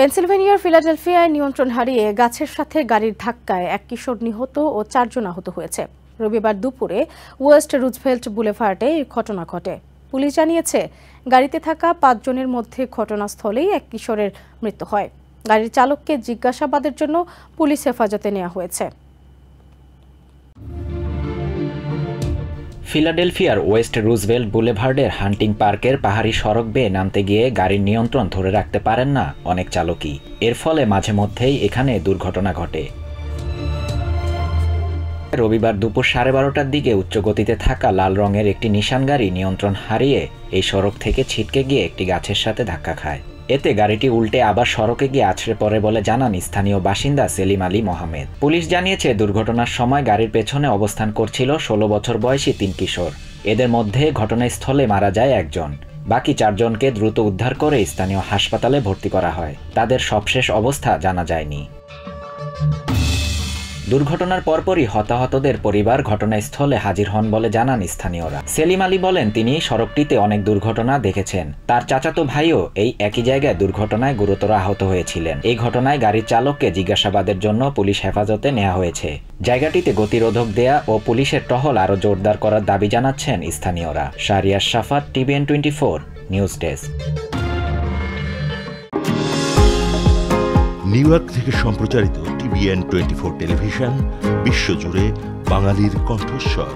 পেনসিলভেনিয়ার ফিলাডেলফিয়ায় নিয়ন্ত্রণ হারিয়ে গাছের সাথে গাড়ির ধাক্কায় এক কিশোর নিহত ও 4 জন আহত হয়েছে। রবিবার দুপুরে ওয়েস্ট রুজভেল্ট বুলেভার্ডে এই ঘটনা ঘটে। পুলিশ জানিয়েছে, গাড়িতে থাকা 5 জনের মধ্যে ঘটনাস্থলেই এক কিশোরের মৃত্যু হয়। গাড়ির চালককে জিজ্ঞাসাবাদের জন্য পুলিশ হেফাজতে নেওয়া হয়েছে। ফিলাডেলফিয়ার ওয়েস্ট রুজভেল্ট বুলেভার্ডের হান্টিং পার্কের পাহাড়ি সড়ক বেয়ে নামতে গিয়ে গাড়ির নিয়ন্ত্রণ ধরে রাখতে পারেন না অনেক চালকই। এর ফলে মাঝে মধ্যেই এখানে দুর্ঘটনা ঘটে। রবিবার দুপুর 12:30টার দিকে উচ্চ গতিতে থাকা লাল রঙের একটি নিশান গাড়ি নিয়ন্ত্রণ হারিয়ে এই সড়ক থেকে ছিটকে গিয়ে একটি গাছের সাথে ধাক্কা খায়। এতে গাড়িটি উল্টে আবার সড়কে গিয়ে আছড়ে পড়ে বলে জানান স্থানীয় বাসিন্দা সেলিম আলী মোহাম্মদ। পুলিশ জানিয়েছে, দুর্ঘটনার সময় গাড়ির পেছনে অবস্থান করছিল 16 বছর বয়সী 3 কিশোর। এদের মধ্যে ঘটনাস্থলে মারা যায় একজন। বাকি 4 জনকে দ্রুত উদ্ধার করে স্থানীয় হাসপাতালে ভর্তি করা হয়। তাদের সবশেষ অবস্থা জানা যায়নি। দুর্ঘটনার পরপরই হতাহতদের পরিবার ঘটনাস্থলে হাজির হন বলে জানান স্থানীয়রা। সেলিম আলী বলেন, তিনি সড়কটিতে অনেক দুর্ঘটনা দেখেছেন। তার চাচাতো ভাইও এই একই জায়গায় দুর্ঘটনায় গুরুতর আহত হয়েছিলেন। এই ঘটনায় গাড়ির চালককে জিজ্ঞাসাবাদের জন্য পুলিশ হেফাজতে নেওয়া হয়েছে। জায়গাটিতে গতিরোধক দেয়া ও পুলিশের টহল আরও জোরদার করার দাবি জানাচ্ছেন স্থানীয়রা। শাহরিয়ার শাফাত, TVN 24 news desk. New York থেকে সম্প্রচারিত TVN 24 টেলিভিশন বিশ্বজুড়ে বাঙালির কণ্ঠস্বর।